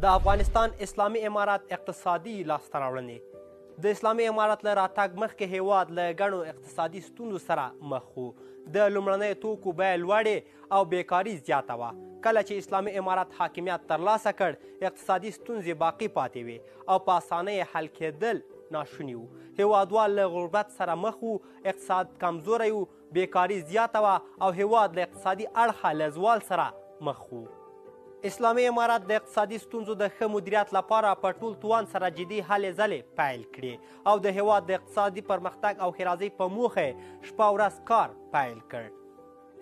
د افغانستان اسلامي امارات اقتصادي لاسته راوړنې د اسلامي امارات له راتګ مخکې هیواد له ګڼو اقتصادي ستونزو سره مخ و. د لومړنیو توکو بیې لوړې او بیکاري زیاته وه. کله چې اسلامي امارات حاکمیت ترلاسه کړ اقتصادي ستونزې باقي پاتې وې او په اسانۍ حل کېدل ناشوني وو. هیوادوال له غربت سره مخ وو، اقتصاد کمزوری وو، بیکاري زیاته وه او هیواد له اقتصادي اړخه له زوال سره مخ وو. اسلامي امارات د اقتصادي ستونزو د ښه مدیریت لپاره په ټول توان سره جدي هلې ځلې پیل کړې او د هیواد د اقتصادي پرمختګ او ښېرازۍ په موخه شپه ورځ کار پیل کړ.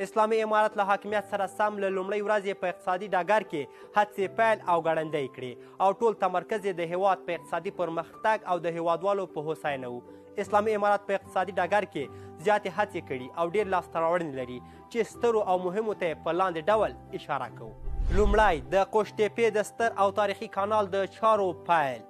اسلامي امارات له حاکمیت سره سم له لومړۍ ورځې په اقتصادي ډګر کې هڅې پیل او ګړندۍ کړې او ټول تمرکز یې د هیواد په اقتصادي پرمختګ او د هیوادوالو په هوساینه و. اسلامي امارات په اقتصادي ډګر کې زیاتې هڅې کړي او ډېر لاسته راوړنې لري چې سترو او مهمو ته یې په لاندې ډول اشاره کوو. لومړی د قوشتېپې د ستر او تاریخي کانال د چارو پیل.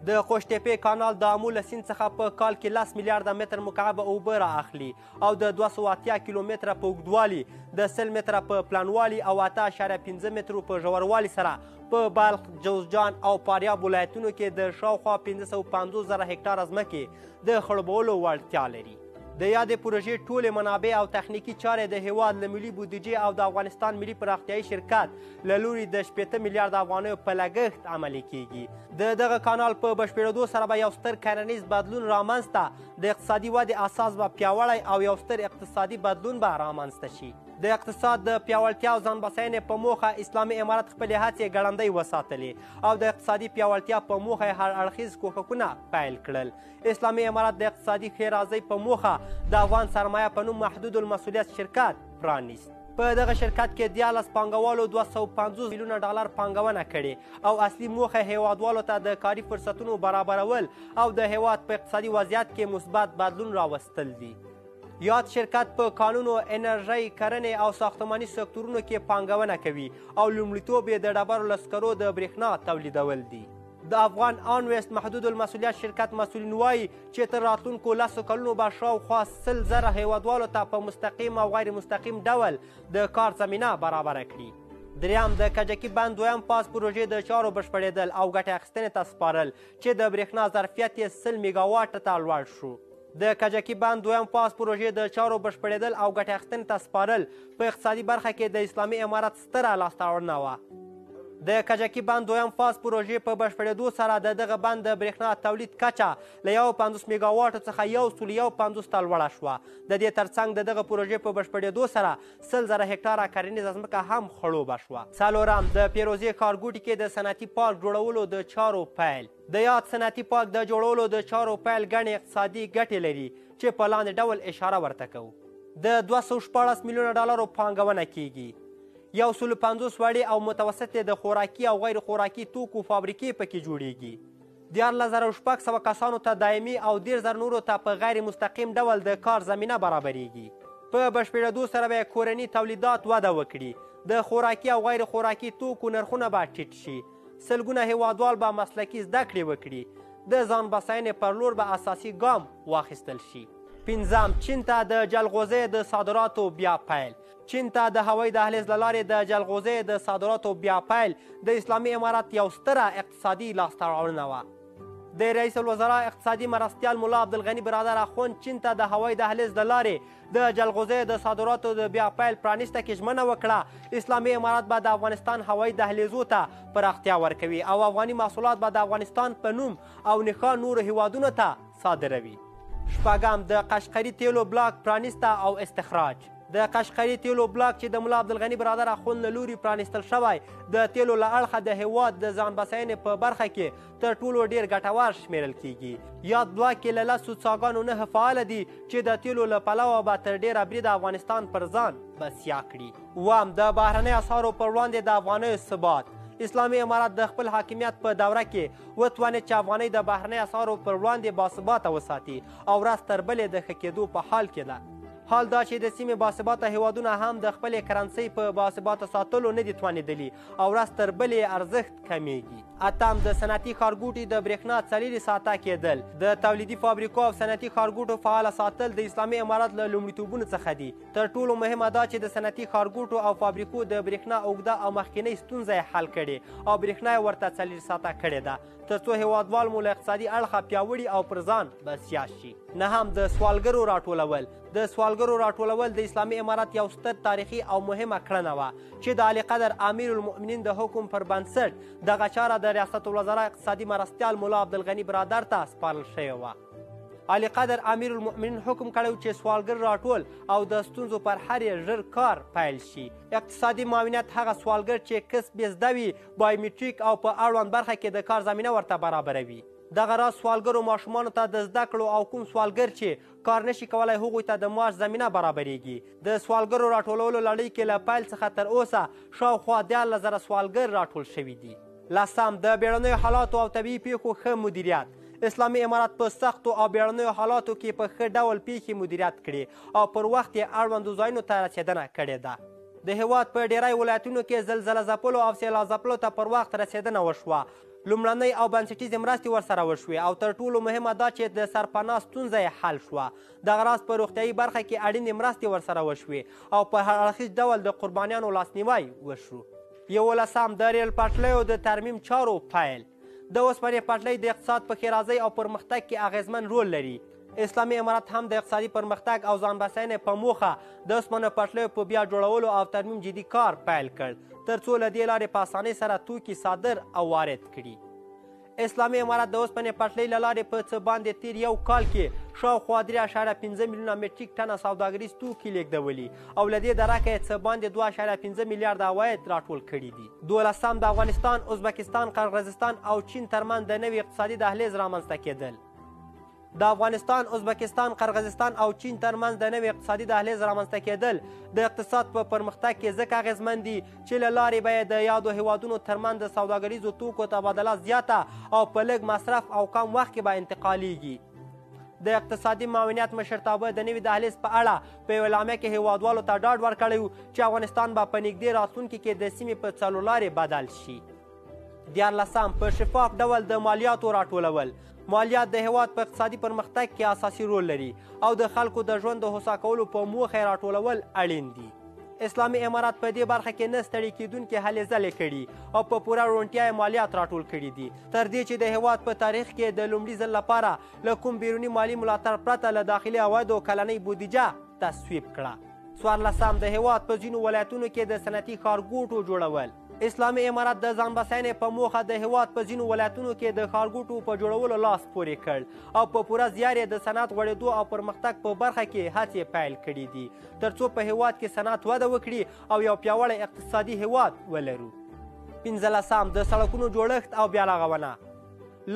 د قوشتېپې کانال د آمو له سیند څخه په کال کې 10 میلیارده متر مکعب اوبه را اخلي او د 280 کیلومتره په اوږدوالي، د 100 متره په پلنوالي او 8.5 مترو په ژوروالي سره په بلخ، جوزجان او فاریاب ولایتونو کې د شاوخوا 550 زره هکټاره ځمکې د خړوبولو وړتیا لري. د یادې پروژې ټولې منابع او تخنیکي چارې د هیواد له ملي بودیجې او د افغانستان ملي پراختیایي شرکت له لوري د 80 میلیارده افغانیو په لګښت عملي کیږي. د دغه کانال په بشپړېدو سره به یو ستر کرنیز بدلون رامنځته، د اقتصادي ودې اساس به پیاوړی او یو ستر اقتصادي بدلون به رامنځته شي. د اقتصاد د پیاوړتیا او ځان بسیاینې په موخه اسلامي امارات خپلې هڅې ګړندۍ وساتلې او د اقتصادي پیاوړتیا په موخه یې هر اړخیز کوښښونه پیل کړل. اسلامي امارات د اقتصادي ښېرازۍ په موخه د افغان سرمایه په نوم محدود المسؤلیت شرکت پرانیست. په دغه شرکت کې 14 پانګوالو 250 میلیونه ډالر پانګونه کړې او اصلي موخه هیوادوالو ته د کاري فرصتونو برابرول او د هیواد په اقتصادي وضعیت کې مثبت بدلون راوستل دي. یاد شرکت په کانونو، انرژۍ، کرنې او ساختماني سکتورونو کې پانګونه کوي او لومړیتوب یې د ډبرو له سکرو د برېښنا تولیدول دي. د افغان آنویست محدود المسؤلیت شرکت مسؤلین وایي چې تر راتلونکو 10 کلونو به شاوخوا 100 زره هیوادوالو ته په مستقیم او غیر مستقیم ډول د کار زمینه برابره کړي. دریم د کجکي بند دویم فاز پروژې د چارو بشپړېدل او ګټې اخیستنې ته سپارل چې د برېښنا ظرفیت یې 100 میګاواټ ته لوړ شو. د کجکي بند دویم فاز پروژې د چارو بشپړېدل او ګټې اخیستنې ته سپارل په اقتصادي برخه کې د اسلامي امارات ستره لاسته راوړنه وه. د کجکي بند دویم فاز پروژې په بشپړېدو سره د دغه بند د برېښنا تولید کچه له 50 میګاواټو څخه 150 ته لوړه شوه. د دې ترڅنګ د دغه پروژې په بشپړېدو سره 100 زره هکټاره کرنیزه ځمکه هم خړوبه شوه. څلورم د پیروزې ښارګوټي کې د صنعتي پارک جوړولو د چارو پیل. د یاد صنعتي پارک د جوړولو د چارو پیل ګڼې اقتصادي ګټې لري چې په لاندې ډول اشاره ورته کوو. د 214 میلیونه ډالرو پانګونه کیږي. 150 وړې او متوسطې د خوراکي او غیر خوراکي توکو فابریکې پکې جوړیږي. 14,600 کسانو ته دایمي او 10,000 نورو ته په غیر مستقیم ډول د کار زمینه برابریږي. په بشپړېدو سره به کورني تولیدات وده وکړي. د خوراکي او غیر خوراکي توکو نرخونه به ټیټ شي. سلګونه هیوادوال به مسلکي زده کړې وکړي. د ځان بسیاینې پر لور به اساسي ګام واخیستل شي. پنځم چین ته د جلغوزیو د صادراتو بیا پیل. چین ته د هوایي دهلیز له لارې د جلغوزیو د صادراتو بیا پیل د اسلامي امارات یو ستره اقتصادي لاسته راوړنه وه. د رئیس الوزرا اقتصادي مرستیال ملا عبدالغني برادر اخوند چین ته د هوایي دهلیز له لارې د جلغوزیو د صادراتو د بیا پیل پرانیسته کې ژمنه وکړه. اسلامي امارات به د افغانستان هوایي دهلیزو ته پراختیا ورکوي او افغاني محصولات به د افغانستان په نوم او نښان نورو هیوادونو ته صادروي. شپږم د قشقري تیلو بلاک پرانیسته او استخراج. د قشقري تیلو بلاک چې د ملا عبدالغني برادر اخوند له لوري پرانیستل شوی د تیلو له اړخه د هیواد د ځان بسیاینې په برخه کې تر ټولو ډیر ګټور شمیرل کیږي. یاد بلاک کې له 10 څاګانو 9 فعاله دي چې د تیلو له پلوه به تر ډیره بریده افغانستان پر ځان بسیا کړي. اووم د بهرنۍ اسعارو پر وړاندې د افغانیو ثبات. اسلامي امارات د خپل حاکمیت په دوره کې وتوانید چې افغانۍ د بهرنۍ اسعارو پر وړاندې باثباته وساتي او ورځ تر بلې د ښه کېدو په حال کې ده. حال دا چې د سیمې باثباته هیوادونه هم د خپلې کرنسۍ په باثباته ساتلو نه دي توانېدلي او ورځ تر بلې ارزښت کمیږي. اتم، د صنعتي ښارګوټي د برېښنا 4 ساعته کېدل. د تولیدي فابریکو او صنعتي ښارګوټو فعاله ساتل د اسلامي امارت له لومړیتوبونو څخه دي. تر ټولو مهمه دا چې د صنعتي ښارګوټو او فابریکو د برېښنا اوږده او مخکینۍ ستونزه یې حل کړې او برېښنا یې ورته 4 ساعته کړې ده تر څو هیوادوال مو له اقتصادي اړخه پیاوړي او پر ځان بسیا شي. نهم، د سوالګرو راټولول. د سوالګرو راټولول د اسلامي امارت یو ستر تاریخي او مهمه کړنه وه چې د اعلی قدر امیر المؤمنین د حکم پر بنسټ دغه چاره د ریاست الوزرا اقتصادي مرستیال ملا عبدالغني برادر ته سپارل شوې وه. اعلی قدر امیر المؤمنین حکم کړی چې سوالګر راټول او د ستونزو پر حل یې ژر کار پیل شي. اقتصادي معاونیت هغه سوالګر چې کسب یې زده وي، بایومټریک او په اړوند برخه کې د کار زمینه ورته برابروي. دغه راز سوالګرو ماشومانو ته د زده کړو او کوم سوالګر چې کار نشي کولی هغوی ته د معاش زمینه برابریږي. د سوالګرو راټولولو لړۍ کې له پیل څخه تر اوسه شاوخوا 14,000 سوالګر راټول شوي دي. لسم، د بیړنیو حالاتو او طبیعي پیښو ښه مدیریت. اسلامي امارت په سختو او بیړنیو حالاتو کې په ښه ډول پیښې مدیریت کړي او پر وخت یې اړوندو ځایونو ته رسېدنه کړې ده. د هیواد په ډیری ولایتونو کې زلزله ځپلو او سیلاب ځپلو ته پر وخت رسېدنه وشوه. لومړنۍ او بنسټیزې مرستې ورسره وشوې او تر ټولو مهمه دا چې د سرپناه ستونزه یې حل شوه. دغه راز په روغتیایي برخه کې اړینې مرستې ورسره وشوې او په هر اړخیز ډول د قربانیانو لاسنیوی وشو. 11، د ریل پټلیو د ترمیم چارو پیل. د اوسپنې پټلۍ د اقتصاد په ښېرازۍ او پرمختګ کې اغیزمن رول لري. اسلامي امارت هم د اقتصادي پرمختګ او ځان بسیاینې په موخه د اوسپنې پټلیو په بیا جوړولو او ترمیم جدي کار پیل کړ تر څو له دې لارې په اسانۍ سره توکي صادر او وارد کړي. اسلامي امارت د اوسپنې پټلۍ له لارې په څه باندې تیر یو کال کې شاوخوا 3.5 میلیونه مټریک ټنه سوداګریز توکي لیږدولي او له دې درکه یې څه باندې 2.5 میلیارده عواید راټول کړي دي. 12، د افغانستان، ازبکستان، قرغیزستان او چین ترمنځ د نوي اقتصادي دهلیز رامنځته کېدل. د افغانستان، ازبکستان، قرغیزستان او چین ترمنځ د نوي اقتصادي دهلیز رامنځته کېدل د اقتصاد په پرمختګ کې ځکه اغیزمن دي چې له لارې به یې د یادو هیوادونو ترمنځ د سوداګریزو توکو تبادله زیاته او په لږ مصرف او کم وخت کې به انتقالیږي. د اقتصادي معاونیت مشرتابه د نوي دهلیز په اړه په یوه اعلامیه کې هیوادوالو ته ډاډ ورکړی و چې افغانستان به په نږدې راتلونکي کې د سیمې په څلورلارې بدل شي. 14، په شفاف ډول د مالیاتو راټولول. مالیات د هیواد په اقتصادي پرمختګ کې اساسي رول لري او د خلکو د ژوند د هوسا کولو په موخه یې راټولول اړین دي. اسلامي امارت په دې برخه کې نه ستړي کېدونکې هلې ځلې کړي او په پوره روڼتیا یې مالیات راټول کړي دي تر دې چې د هیواد په تاریخ کې د لومړي ځل لپاره له کوم بیروني مالي ملاتړ پرته له داخلي عوایدو کلنۍ بودیجه تصویب کړه. 14، د هیواد په ځینو ولایتونو کې د صنعتي ښارګوټو جوړول. اسلامي امارت د ځان بسیاینې په موخه د هیواد په ځینو ولایتونو کې د ښارګوټو په جوړولو لاس پورې کړ او په پوره زیار یې د صنعت غوړېدو او پرمختګ په برخه کې هڅې پیل کړي دي تر څو په هیواد کې صنعت وده وکړي او یو پیاوړی اقتصادي هیواد ولرو. 15، د سړکونو جوړښت او بیارغونه.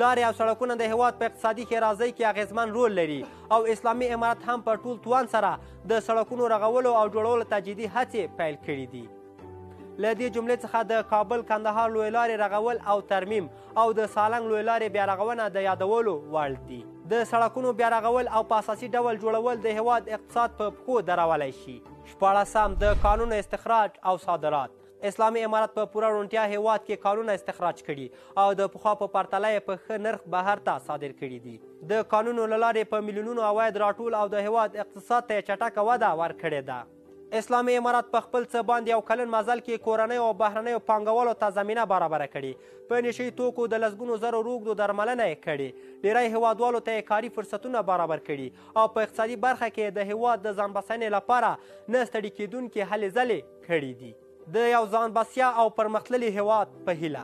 لارې او سړکونه د هیواد په اقتصادي ښېرازۍ کې اغیزمن رول لري او اسلامي امارت هم په ټول توان سره د سړکونو رغولو او جوړولو ته جدي هڅې پیل کړي دي. له دې جملې څخه د کابل کندهار لویې لارې رغول او ترمیم او د سالنګ لویې لارې بیارغونه د یادولو وړ دي. د سړکونو بیارغول او په اساسي ډول جوړول د هیواد اقتصاد په پښو درولی شي. 14، د کانونو استخراج او صادرات. اسلامي امارت په پوره روڼتیا هیواد کې کانونه استخراج کړي او د پخوا په پرتله یې په ښه نرخ بهر ته صادر کړي دي. د کانونو له لارې په میلیونونو عواید راټول او د هیواد اقتصاد ته یې چټکه وده ورکړې ده. اسلامي امارت په خپل څه باندې یو کلن مزل کې کورنیو او بهرنیو پانګوالو ته زمینه برابره کړې. په نشهیي توکو د لسګونو زرو روږدو درملنه یې کړې. ډیری هیوادوالو ته یې کاري فرصتونه برابر کړي او په اقتصادي برخه کې د هیواد د ځان بسیاینې لپاره نه ستړي کېدونکې هلې ځلې کړي دي. د یو ځان بسیا او پرمختللي هیواد په هیله.